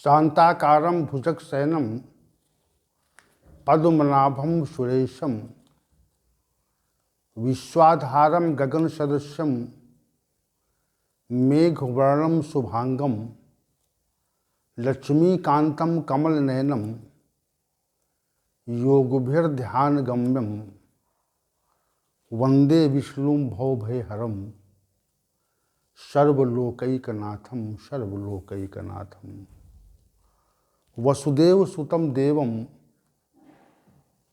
शांताकारं भुजगशयनं पद्मनाभं सुरेशं विश्वाधारं गगनसदृशं मेघवर्णं शुभांगं लक्ष्मीकान्तं कमलनयनं योगभिर्ध्यानगम्यं वंदे विष्णुं भवभयहरं सर्वलोकैकनाथं वसुदेवसुतं देवं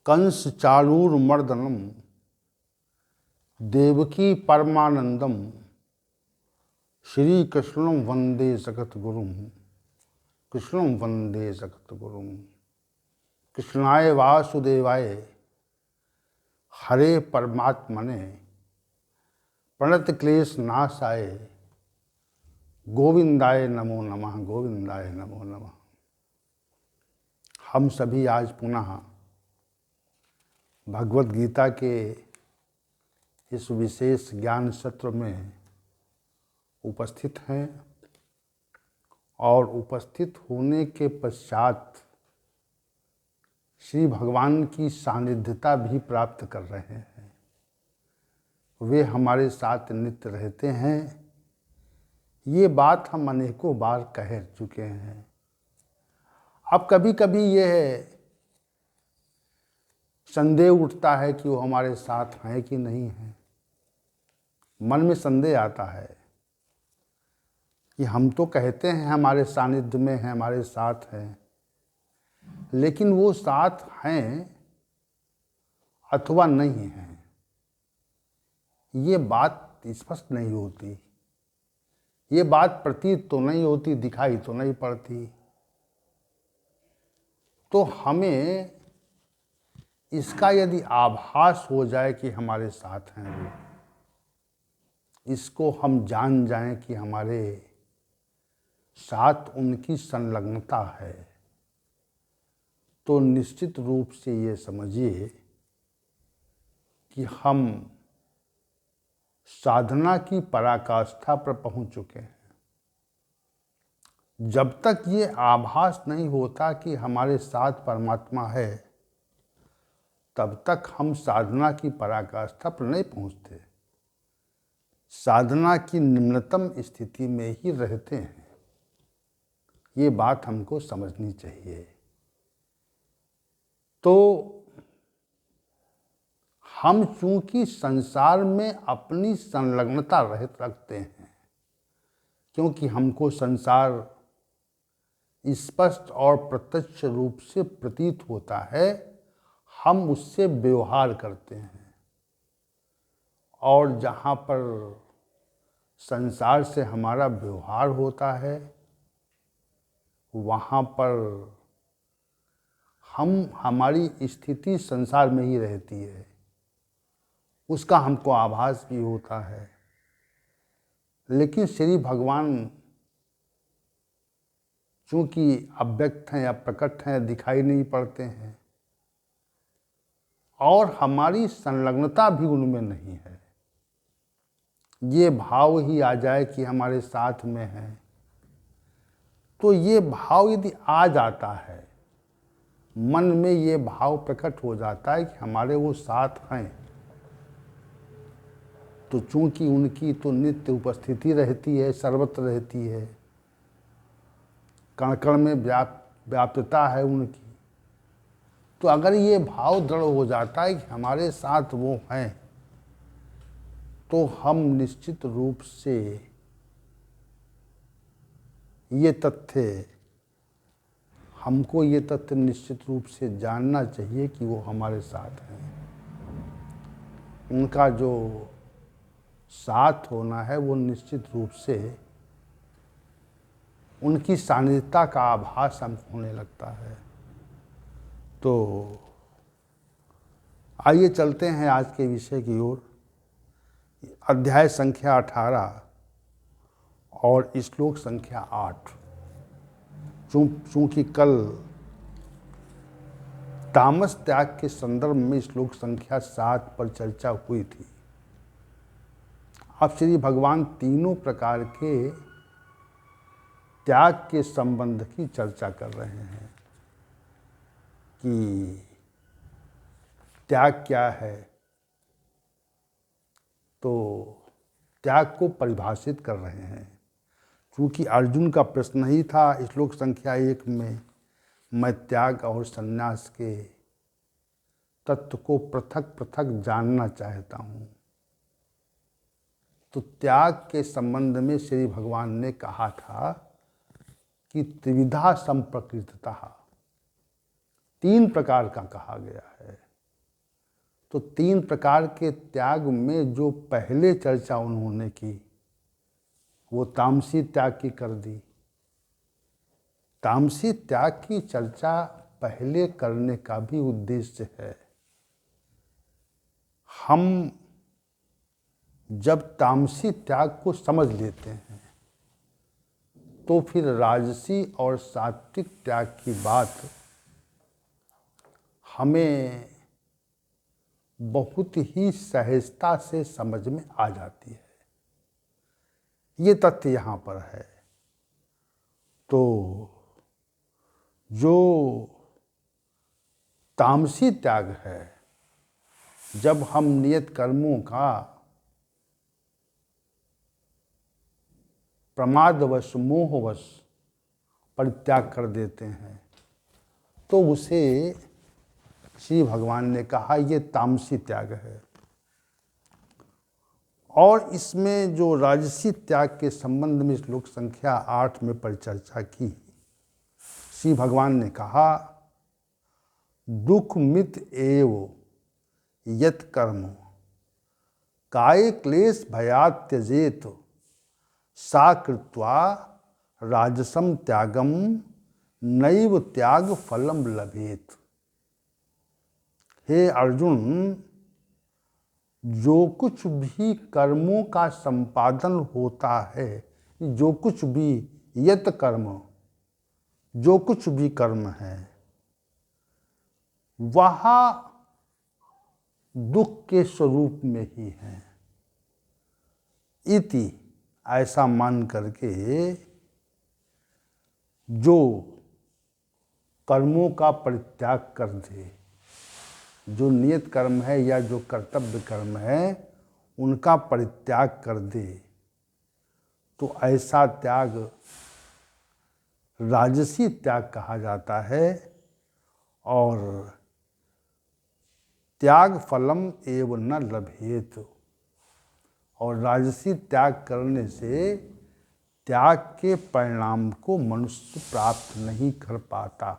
कंसचाणूरमर्दनं देवकी परमानंदम श्री कृष्णं वंदे जगद्गुरुं कृष्णं वंदे जगद्गुरुं। कृष्णाय वासुदेवाय हरे परमात्मने प्रणतक्लेशनाशाय गोविंदाय नमो नमः गोविंदाय नमो नमः। हम सभी आज पुनः भगवत गीता के इस विशेष ज्ञान सत्र में उपस्थित हैं और उपस्थित होने के पश्चात श्री भगवान की सानिध्यता भी प्राप्त कर रहे हैं। वे हमारे साथ नित्य रहते हैं, ये बात हम अनेकों बार कह चुके हैं। अब कभी कभी यह संदेह उठता है कि वो हमारे साथ हैं कि नहीं हैं। मन में संदेह आता है कि हम तो कहते हैं हमारे सानिध्य में हैं, हमारे साथ हैं, लेकिन वो साथ हैं अथवा नहीं हैं, ये बात स्पष्ट नहीं होती, ये बात प्रतीत तो नहीं होती, दिखाई तो नहीं पड़ती। तो हमें इसका यदि आभास हो जाए कि हमारे साथ हैं वो, इसको हम जान जाएं कि हमारे साथ उनकी संलग्नता है, तो निश्चित रूप से ये समझिए कि हम साधना की पराकाष्ठा पर पहुंच चुके हैं। जब तक ये आभास नहीं होता कि हमारे साथ परमात्मा है, तब तक हम साधना की पराकाष्ठा पर नहीं पहुंचते, साधना की निम्नतम स्थिति में ही रहते हैं। ये बात हमको समझनी चाहिए। तो हम चूंकि संसार में अपनी संलग्नता रखते हैं, क्योंकि हमको संसार स्पष्ट और प्रत्यक्ष रूप से प्रतीत होता है, हम उससे व्यवहार करते हैं। और जहाँ पर संसार से हमारा व्यवहार होता है, वहाँ पर हमारी स्थिति संसार में ही रहती है, उसका हमको आभास भी होता है। लेकिन श्री भगवान चूँकि अव्यक्त हैं या प्रकट हैं, दिखाई नहीं पड़ते हैं, और हमारी संलग्नता भी उनमें नहीं है। ये भाव ही आ जाए कि हमारे साथ में है, तो ये भाव यदि आ जाता है, मन में ये भाव प्रकट हो जाता है कि हमारे वो साथ हैं, तो चूंकि उनकी तो नित्य उपस्थिति रहती है, सर्वत्र रहती है, कण कण में व्याप्तता है उनकी, तो अगर ये भाव दृढ़ हो जाता है कि हमारे साथ वो हैं, तो हम निश्चित रूप से हमको ये तथ्य निश्चित रूप से जानना चाहिए कि वो हमारे साथ हैं। उनका जो साथ होना है वो निश्चित रूप से उनकी सानिध्यता का आभास हमको होने लगता है। तो आइए चलते हैं आज के विषय की ओर। अध्याय संख्या 18 और श्लोक संख्या 8। चूँकि कल तामस त्याग के संदर्भ में श्लोक संख्या 7 पर चर्चा हुई थी, अब श्री भगवान तीनों प्रकार के त्याग के संबंध की चर्चा कर रहे हैं कि त्याग क्या है। तो त्याग को परिभाषित कर रहे हैं। क्योंकि अर्जुन का प्रश्न ही था श्लोक संख्या 1 में, मैं त्याग और संन्यास के तत्व को पृथक पृथक जानना चाहता हूँ। तो त्याग के संबंध में श्री भगवान ने कहा था कि त्रिविधा संप्रकृतता, 3 प्रकार का कहा गया है। तो 3 प्रकार के त्याग में जो पहले चर्चा उन्होंने की वो तामसी त्याग की कर दी। तामसी त्याग की चर्चा पहले करने का भी उद्देश्य है। हम जब तामसी त्याग को समझ लेते हैं तो फिर राजसी और सात्विक त्याग की बात हमें बहुत ही सहजता से समझ में आ जाती है। ये तथ्य यहाँ पर है। तो जो तामसी त्याग है, जब हम नियत कर्मों का प्रमादवश मोहवश परित्याग कर देते हैं तो उसे श्री भगवान ने कहा ये तामसी त्याग है। और इसमें जो राजसी त्याग के संबंध में श्लोक संख्या 8 में परिचर्चा की, श्री भगवान ने कहा दुख मित एव यत कर्म काय क्लेश भयात् त्यजेत सा कृत्वा राजसम त्यागम नैव त्याग फलम लभेत। हे अर्जुन, जो कुछ भी कर्मों का संपादन होता है, जो कुछ भी यत कर्म, जो कुछ भी कर्म है, वह दुख के स्वरूप में ही है। इति ऐसा मान करके जो कर्मों का परित्याग कर दे, जो नियत कर्म है या जो कर्तव्य कर्म है उनका परित्याग कर दे, तो ऐसा त्याग राजसी त्याग कहा जाता है। और त्याग फलम एव न लभेत, और राजसी त्याग करने से त्याग के परिणाम को मनुष्य प्राप्त नहीं कर पाता।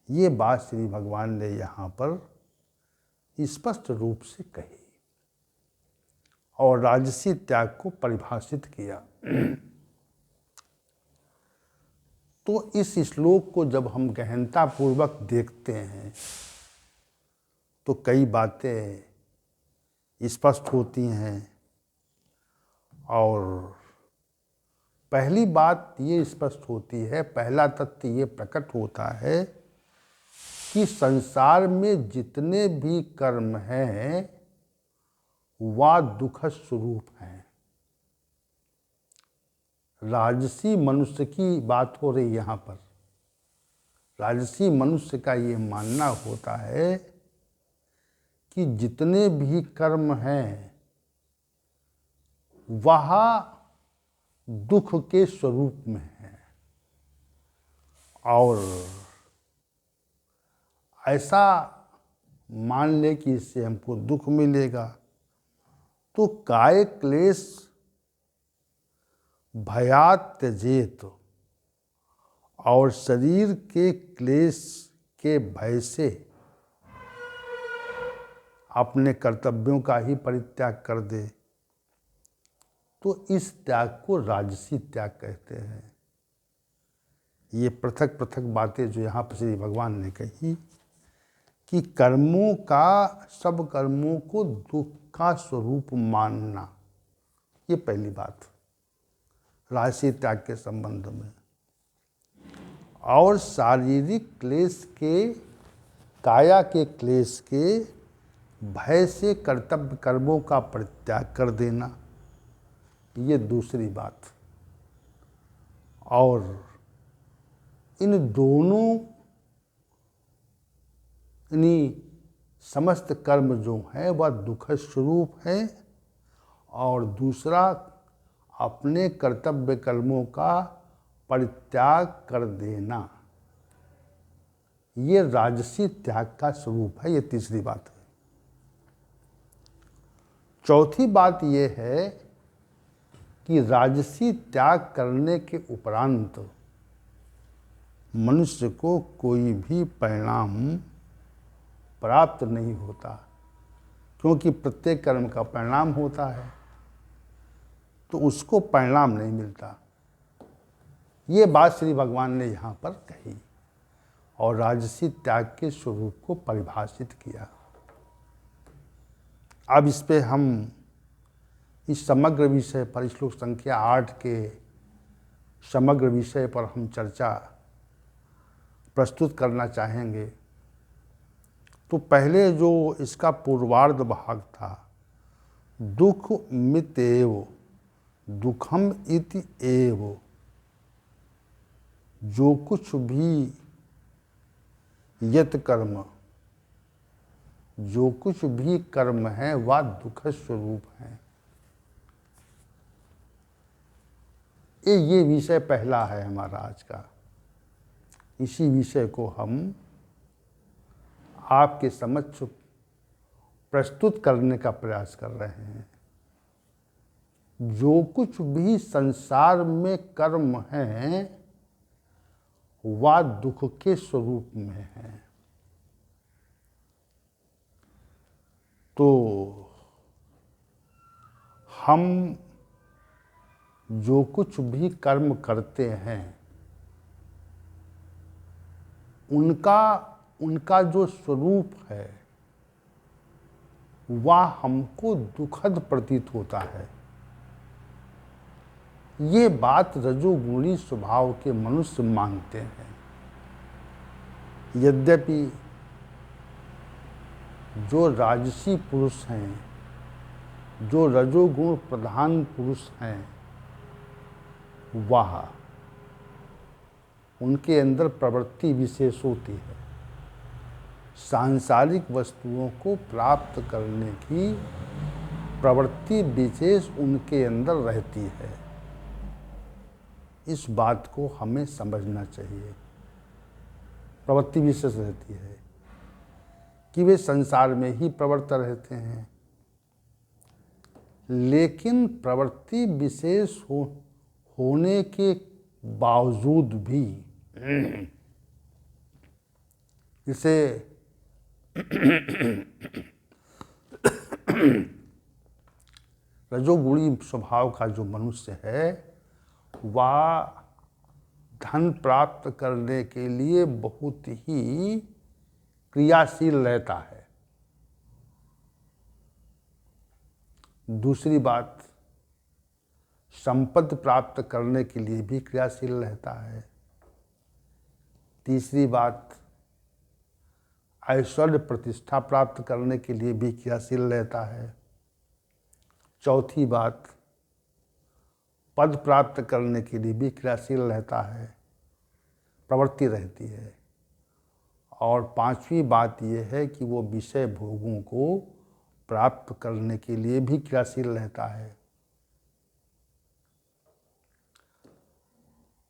ये बात श्री भगवान ने यहाँ पर स्पष्ट रूप से कही और राजसी त्याग को परिभाषित किया। तो इस श्लोक को जब हम गहनता पूर्वक देखते हैं तो कई बातें स्पष्ट होती हैं। और पहली बात ये स्पष्ट होती है, पहला तथ्य ये प्रकट होता है कि संसार में जितने भी कर्म हैं वह दुख स्वरूप हैं। राजसी मनुष्य की बात हो रही यहाँ पर। राजसी मनुष्य का ये मानना होता है कि जितने भी कर्म हैं वह दुख के स्वरूप में है। और ऐसा मान ले कि इससे हमको दुख मिलेगा, तो काय क्लेश भयात् त्यजेत, और शरीर के क्लेश के भय से अपने कर्तव्यों का ही परित्याग कर दे, तो इस त्याग को राजसी त्याग कहते हैं। ये पृथक पृथक बातें जो यहाँ पर श्री भगवान ने कही कि कर्मों का, सब कर्मों को दुख का स्वरूप मानना, ये पहली बात राजसी त्याग के संबंध में। और शारीरिक क्लेश के, काया के क्लेश के भय से कर्तव्य कर्मों का परित्याग कर देना, ये दूसरी बात। और इन दोनों इन्हीं समस्त कर्म जो है वह दुख स्वरूप है, और दूसरा अपने कर्तव्य कर्मों का परित्याग कर देना, ये राजसी त्याग का स्वरूप है। ये तीसरी बात है। चौथी बात ये है कि राजसी त्याग करने के उपरांत मनुष्य को कोई भी परिणाम प्राप्त नहीं होता, क्योंकि प्रत्येक कर्म का परिणाम होता है, तो उसको परिणाम नहीं मिलता। ये बात श्री भगवान ने यहाँ पर कही और राजसी त्याग के स्वरूप को परिभाषित किया। अब इस पे हम इस समग्र विषय पर, श्लोक संख्या 8 के समग्र विषय पर हम चर्चा प्रस्तुत करना चाहेंगे। तो पहले जो इसका पूर्वार्ध भाग था, दुख मितेव दुखम इति एव, जो कुछ भी यत कर्म, जो कुछ भी कर्म है वह दुख स्वरूप है। ये विषय पहला है हमारा आज का। इसी विषय को हम आपके समक्ष प्रस्तुत करने का प्रयास कर रहे हैं। जो कुछ भी संसार में कर्म है वह दुख के स्वरूप में है। तो हम जो कुछ भी कर्म करते हैं उनका जो स्वरूप है वह हमको दुखद प्रतीत होता है। ये बात रजोगुणी स्वभाव के मनुष्य मानते हैं। यद्यपि जो राजसी पुरुष हैं, जो रजोगुण प्रधान पुरुष हैं, वह उनके अंदर प्रवृत्ति विशेष होती है। सांसारिक वस्तुओं को प्राप्त करने की प्रवृत्ति विशेष उनके अंदर रहती है। इस बात को हमें समझना चाहिए। प्रवृत्ति विशेष रहती है कि वे संसार में ही प्रवृत्त रहते हैं, लेकिन प्रवृत्ति विशेष होने के बावजूद भी इसे रजोगुणी स्वभाव का जो मनुष्य है वह धन प्राप्त करने के लिए बहुत ही क्रियाशील रहता है। दूसरी बात, संपत्ति प्राप्त करने के लिए भी क्रियाशील रहता है। तीसरी बात, ऐश्वर्य प्रतिष्ठा प्राप्त करने के लिए भी क्रियाशील रहता है। चौथी बात, पद प्राप्त करने के लिए भी क्रियाशील रहता है, प्रवृत्ति रहती है। और पांचवी बात यह है कि वो विषय भोगों को प्राप्त करने के लिए भी क्रियाशील रहता है।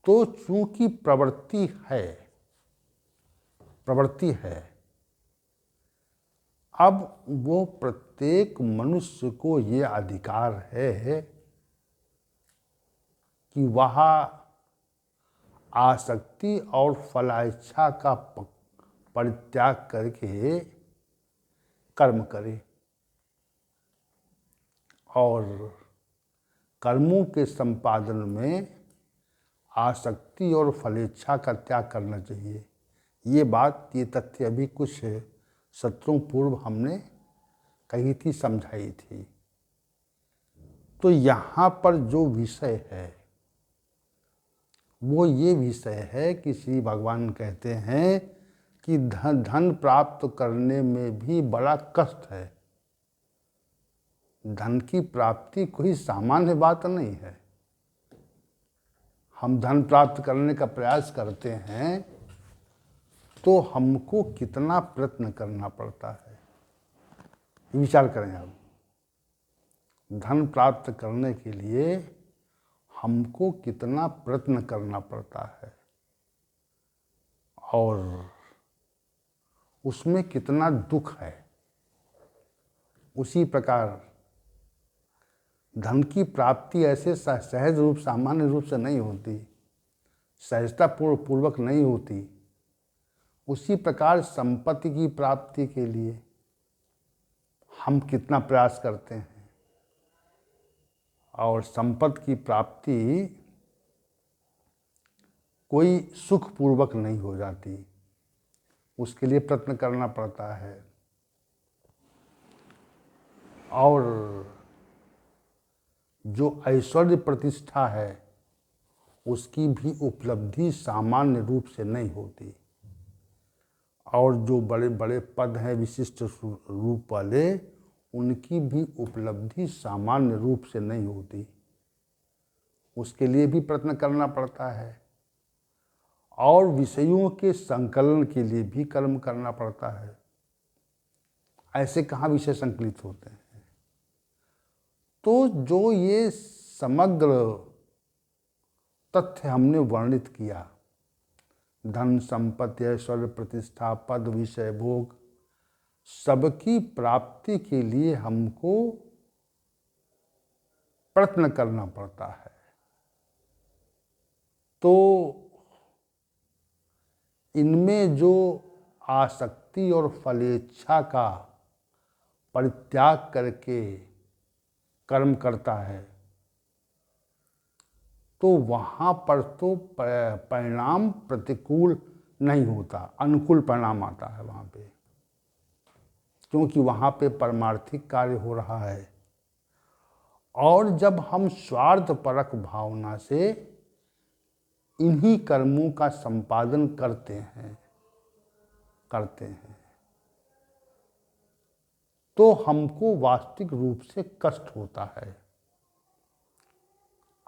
तो चूंकि प्रवृत्ति है, अब वो प्रत्येक मनुष्य को ये अधिकार है कि वह आसक्ति और फलाइच्छा का परित्याग करके कर्म करे और कर्मों के संपादन में आसक्ति और फलेच्छा का त्याग करना चाहिए। ये तथ्य अभी कुछ सत्रों पूर्व हमने कही थी, समझाई थी। तो यहाँ पर जो विषय है वो ये विषय है कि श्री भगवान कहते हैं कि धन प्राप्त करने में भी बड़ा कष्ट है। धन की प्राप्ति कोई सामान्य बात नहीं है। हम धन प्राप्त करने का प्रयास करते हैं तो हमको कितना प्रयत्न करना पड़ता है, विचार करें आप। धन प्राप्त करने के लिए हमको कितना प्रयत्न करना पड़ता है और उसमें कितना दुख है। उसी प्रकार धन की प्राप्ति ऐसे सहज रूप, सामान्य रूप से नहीं होती, सहजता पूर्वक नहीं होती। उसी प्रकार संपत्ति की प्राप्ति के लिए हम कितना प्रयास करते हैं और संपत्ति की प्राप्ति कोई सुख पूर्वक नहीं हो जाती, उसके लिए प्रयत्न करना पड़ता है। और जो ऐश्वर्य प्रतिष्ठा है उसकी भी उपलब्धि सामान्य रूप से नहीं होती, और जो बड़े बड़े पद हैं विशिष्ट रूप वाले, उनकी भी उपलब्धि सामान्य रूप से नहीं होती, उसके लिए भी प्रयत्न करना पड़ता है। और विषयों के संकलन के लिए भी कर्म करना पड़ता है। ऐसे कहाँ विषय संकलित होते हैं। तो जो ये समग्र तथ्य हमने वर्णित किया, धन संपत्ति ऐश्वर्य प्रतिष्ठा पद विषय भोग, सबकी प्राप्ति के लिए हमको प्रयत्न करना पड़ता है। तो इनमें जो आसक्ति और फलेच्छा का परित्याग करके कर्म करता है तो वहाँ पर तो परिणाम प्रतिकूल नहीं होता, अनुकूल परिणाम आता है वहाँ पे, क्योंकि वहाँ पे परमार्थिक कार्य हो रहा है। और जब हम स्वार्थपरक भावना से इन्हीं कर्मों का संपादन करते हैं तो हमको वास्तविक रूप से कष्ट होता है।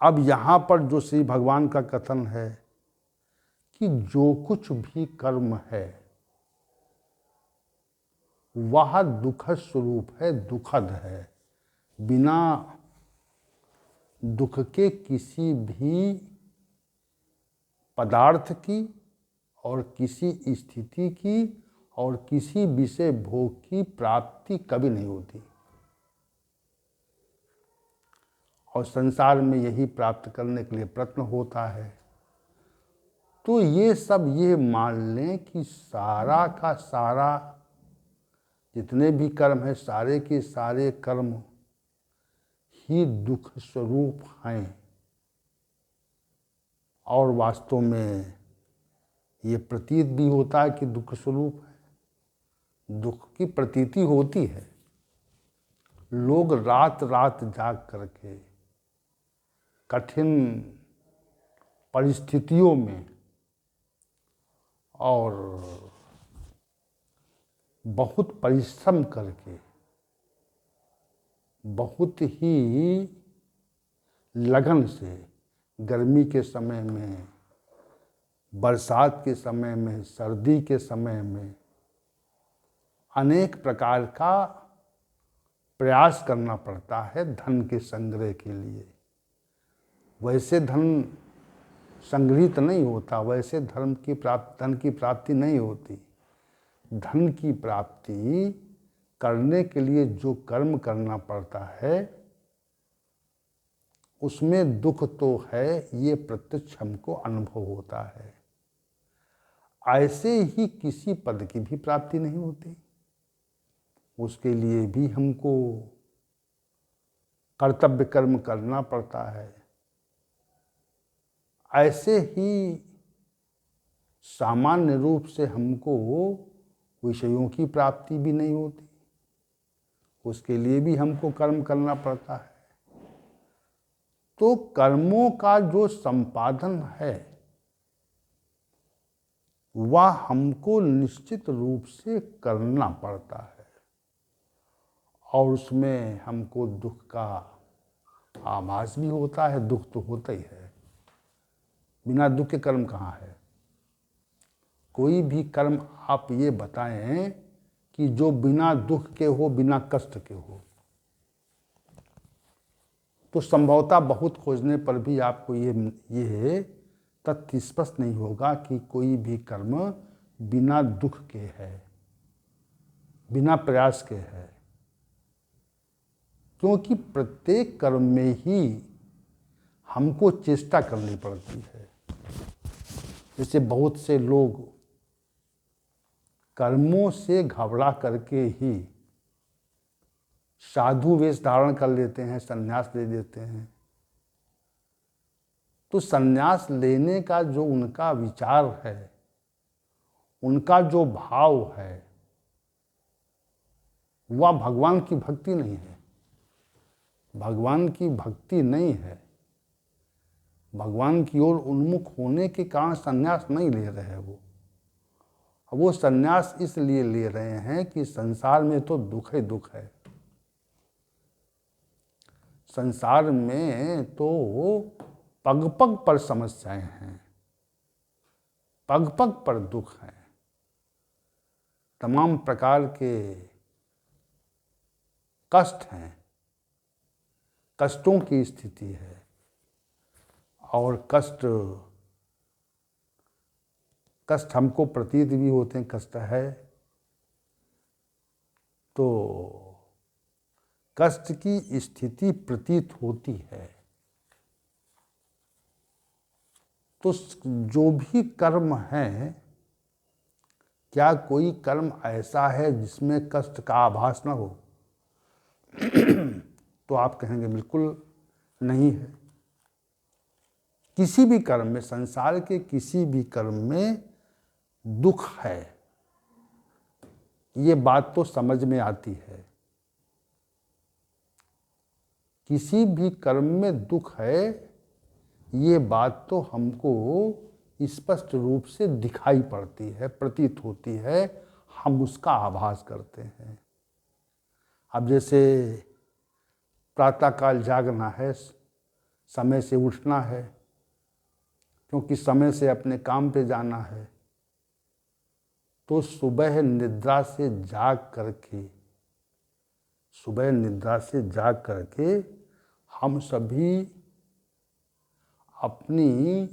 अब यहाँ पर जो श्री भगवान का कथन है कि जो कुछ भी कर्म है वह दुखद स्वरूप है, दुखद है, बिना दुख के किसी भी पदार्थ की और किसी स्थिति की और किसी विषय भोग की प्राप्ति कभी नहीं होती। और संसार में यही प्राप्त करने के लिए प्रयत्न होता है। तो ये सब ये मान लें कि सारा का सारा जितने भी कर्म है, सारे के सारे कर्म ही दुख स्वरूप हैं। और वास्तव में ये प्रतीत भी होता है कि दुख स्वरूप है, दुख की प्रतीति होती है। लोग रात रात जाग करके कठिन परिस्थितियों में और बहुत परिश्रम करके, बहुत ही लगन से, गर्मी के समय में, बरसात के समय में, सर्दी के समय में अनेक प्रकार का प्रयास करना पड़ता है धन के संग्रह के लिए। वैसे धन संग्रहित नहीं होता, वैसे धन की प्राप्ति नहीं होती। धन की प्राप्ति करने के लिए जो कर्म करना पड़ता है उसमें दुख तो है, ये प्रत्यक्ष हमको अनुभव होता है। ऐसे ही किसी पद की भी प्राप्ति नहीं होती, उसके लिए भी हमको कर्तव्य कर्म करना पड़ता है। ऐसे ही सामान्य रूप से हमको विषयों की प्राप्ति भी नहीं होती, उसके लिए भी हमको कर्म करना पड़ता है। तो कर्मों का जो संपादन है वह हमको निश्चित रूप से करना पड़ता है, और उसमें हमको दुख का आभास भी होता है, दुख तो होता ही है। बिना दुख के कर्म कहाँ है? कोई भी कर्म आप ये बताएं कि जो बिना दुख के हो, बिना कष्ट के हो, तो संभवतः बहुत खोजने पर भी आपको ये तथ्य स्पष्ट नहीं होगा कि कोई भी कर्म बिना दुख के है, बिना प्रयास के है। क्योंकि प्रत्येक कर्म में ही हमको चेष्टा करनी पड़ती है। जैसे बहुत से लोग कर्मों से घबरा करके ही साधु वेश धारण कर लेते हैं, संन्यास ले लेते हैं। तो संन्यास लेने का जो उनका विचार है, उनका जो भाव है, वह भगवान की भक्ति नहीं है। भगवान की भक्ति नहीं है। भगवान की ओर उन्मुख होने के कारण संन्यास नहीं ले रहे हैं वो संन्यास इसलिए ले रहे हैं कि संसार में तो दुख ही दुख है। संसार में तो पग पग पर समस्याएं हैं, पग पग पर दुख है, तमाम प्रकार के कष्ट हैं, कष्टों की स्थिति है। और कष्ट हमको प्रतीत भी होते हैं कष्ट है। तो कष्ट की स्थिति प्रतीत होती है। तो जो भी कर्म है, क्या कोई कर्म ऐसा है जिसमें कष्ट का आभास न हो? तो आप कहेंगे बिल्कुल नहीं है। किसी भी कर्म में, संसार के किसी भी कर्म में दुख है, ये बात तो समझ में आती है। किसी भी कर्म में दुख है, ये बात तो हमको स्पष्ट रूप से दिखाई पड़ती है, प्रतीत होती है, हम उसका आभास करते हैं। अब जैसे प्रातःकाल जागना है, समय से उठना है, क्योंकि समय से अपने काम पे जाना है, तो सुबह निद्रा से जाग करके हम सभी अपनी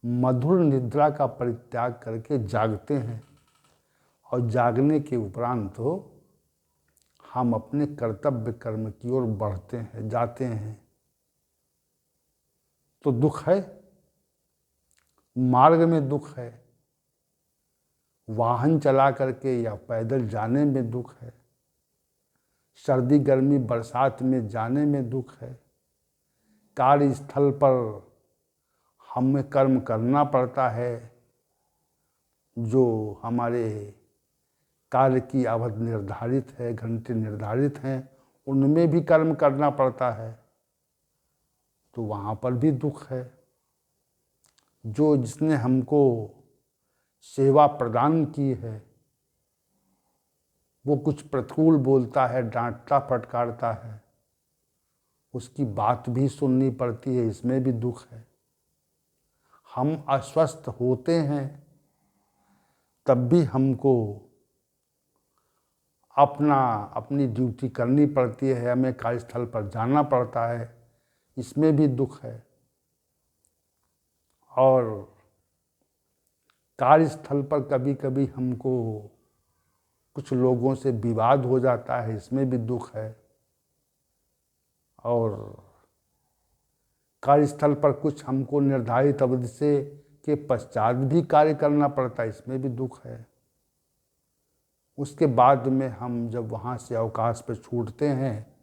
मधुर निद्रा का परित्याग करके जागते हैं। और जागने के उपरांत तो हम अपने कर्तव्य कर्म की ओर बढ़ते हैं, जाते हैं। तो दुख है, मार्ग में दुख है, वाहन चला करके या पैदल जाने में दुख है, सर्दी गर्मी बरसात में जाने में दुख है, कार्यस्थल पर हमें कर्म करना पड़ता है, जो हमारे कार्य की अवधि निर्धारित है, घंटे निर्धारित हैं, उनमें भी कर्म करना पड़ता है, तो वहाँ पर भी दुख है। जो जिसने हमको सेवा प्रदान की है, वो कुछ प्रतिकूल बोलता है, डांटता फटकारता है, उसकी बात भी सुननी पड़ती है, इसमें भी दुख है। हम अस्वस्थ होते हैं, तब भी हमको अपनी ड्यूटी करनी पड़ती है, हमें कार्यस्थल पर जाना पड़ता है, इसमें भी दुख है। और कार्यस्थल पर कभी कभी हमको कुछ लोगों से विवाद हो जाता है, इसमें भी दुख है। और कार्यस्थल पर कुछ हमको निर्धारित अवधि से के पश्चात भी कार्य करना पड़ता है, इसमें भी दुख है। उसके बाद में हम जब वहाँ से अवकाश पर छूटते हैं,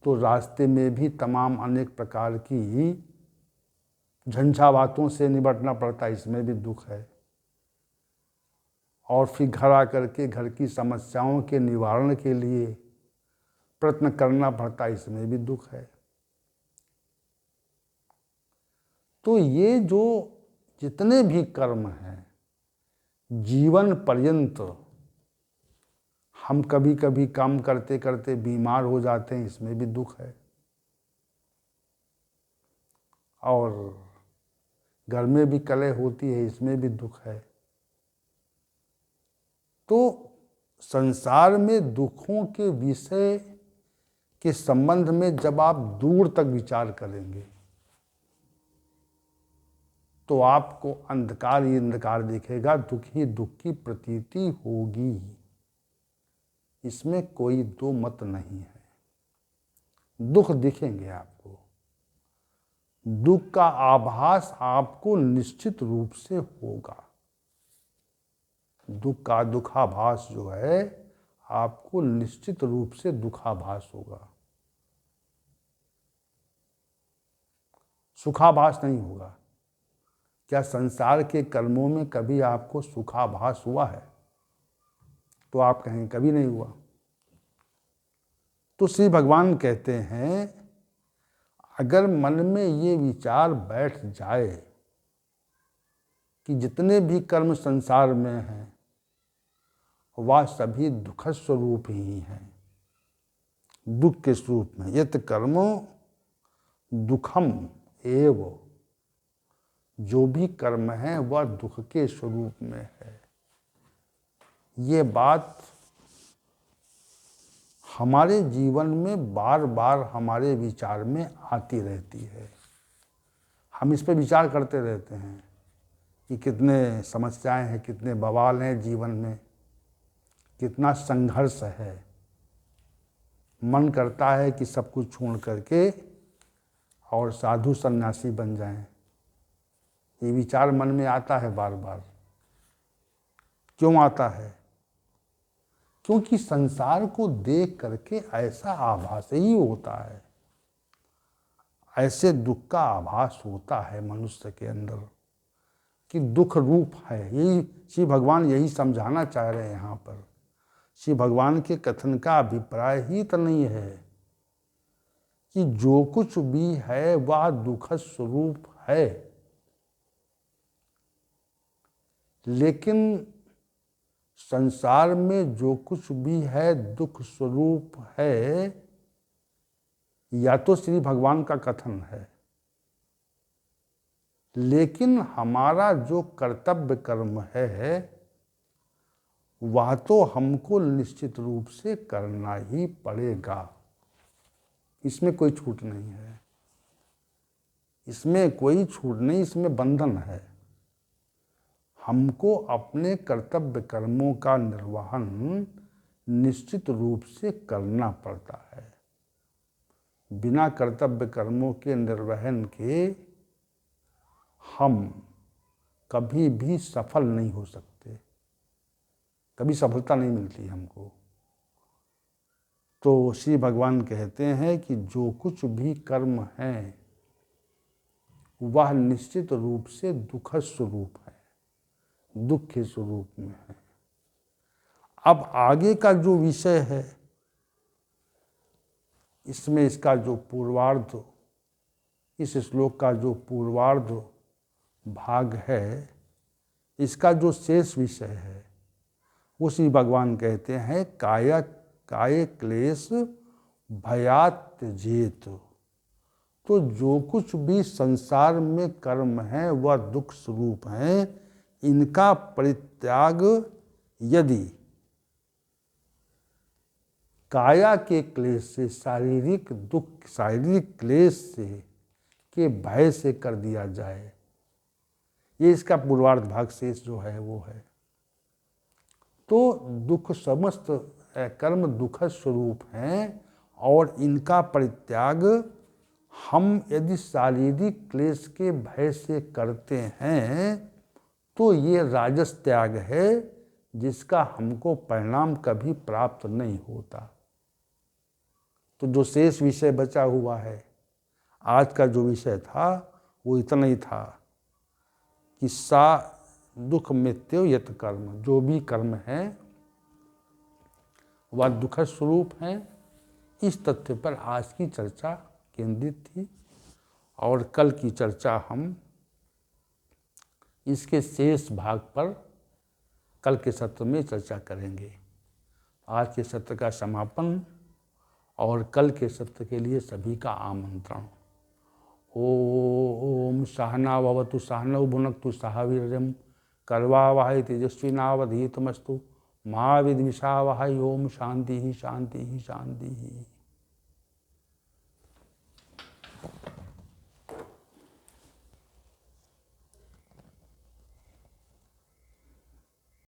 तो रास्ते में भी तमाम अनेक प्रकार की झंझावातों से निपटना पड़ता है, इसमें भी दुख है। और फिर घर आकर के घर की समस्याओं के निवारण के लिए प्रयत्न करना पड़ता है, इसमें भी दुख है। तो ये जो जितने भी कर्म हैं, जीवन पर्यंत हम कभी कभी काम करते करते बीमार हो जाते हैं, इसमें भी दुख है। और घर में भी कलह होती है, इसमें भी दुख है। तो संसार में दुखों के विषय के संबंध में जब आप दूर तक विचार करेंगे तो आपको अंधकार ही अंधकार दिखेगा, दुख ही दुख की प्रतीति होगी। इसमें कोई दो मत नहीं है। दुख दिखेंगे आपको, दुख का आभास आपको निश्चित रूप से होगा। दुख का दुखाभास जो है आपको निश्चित रूप से दुखाभास होगा, सुखाभास नहीं होगा। क्या संसार के कर्मों में कभी आपको सुखाभास हुआ है? तो आप कहें कभी नहीं हुआ। तो श्री भगवान कहते हैं अगर मन में ये विचार बैठ जाए कि जितने भी कर्म संसार में हैं वह सभी दुख स्वरूप ही हैं, दुख के स्वरूप में, यत कर्मो दुखम एव, जो भी कर्म है वह दुख के स्वरूप में है। ये बात हमारे जीवन में बार बार हमारे विचार में आती रहती है। हम इस पर विचार करते रहते हैं कि कितने समस्याएं हैं, कितने बवाल हैं जीवन में, कितना संघर्ष है। मन करता है कि सब कुछ छोड़ करके और साधु सन्यासी बन जाएं। ये विचार मन में आता है बार बार। क्यों आता है? क्योंकि संसार को देख करके ऐसा आभास ही होता है, ऐसे दुख का आभास होता है मनुष्य के अंदर कि दुख रूप है। यही श्री भगवान यही समझाना चाह रहे हैं यहाँ पर। श्री भगवान के कथन का अभिप्राय ही तो नहीं है कि जो कुछ भी है वह दुख स्वरूप है, लेकिन संसार में जो कुछ भी है दुख स्वरूप है, या तो श्री भगवान का कथन है, लेकिन हमारा जो कर्तव्य कर्म है वह तो हमको निश्चित रूप से करना ही पड़ेगा। इसमें कोई छूट नहीं है, इसमें कोई छूट नहीं, इसमें बंधन है। हमको अपने कर्तव्य कर्मों का निर्वहन निश्चित रूप से करना पड़ता है। बिना कर्तव्य कर्मों के निर्वहन के हम कभी भी सफल नहीं हो सकते, कभी सफलता नहीं मिलती हमको। तो श्री भगवान कहते हैं कि जो कुछ भी कर्म है वह निश्चित रूप से दुख स्वरूप है, दुख के स्वरूप में है। अब आगे का जो विषय है इसमें इसका जो पूर्वार्ध, इस श्लोक का जो पूर्वार्ध भाग है, इसका जो शेष विषय है वो श्री भगवान कहते हैं काय क्लेश भयात त्यजेत। तो जो कुछ भी संसार में कर्म है वह दुख स्वरूप है, इनका परित्याग यदि काया के क्लेश से, शारीरिक दुख, शारीरिक क्लेश से, के भय से कर दिया जाए, ये इसका पूर्वार्ध भाग शेष जो है वो है। तो दुख, समस्त कर्म दुख स्वरूप हैं और इनका परित्याग हम यदि शारीरिक क्लेश के भय से करते हैं तो ये राजस त्याग है जिसका हमको परिणाम कभी प्राप्त नहीं होता। तो जो शेष विषय बचा हुआ है, आज का जो विषय था वो इतना ही था कि सा दुख मृत्यु यत कर्म, जो भी कर्म है वह दुख स्वरूप है। इस तथ्य पर आज की चर्चा केंद्रित थी और कल की चर्चा हम इसके शेष भाग पर कल के सत्र में चर्चा करेंगे। आज के सत्र का समापन और कल के सत्र के लिए सभी का आमंत्रण। ओम ओम सहना भवतु सहनौ भुनक्तु सह वीर्यं कर्वावहै तेजस्विनावधीतमस्तु मा विद्विषावहै। ओम शांति ही शांति ही शांति ही।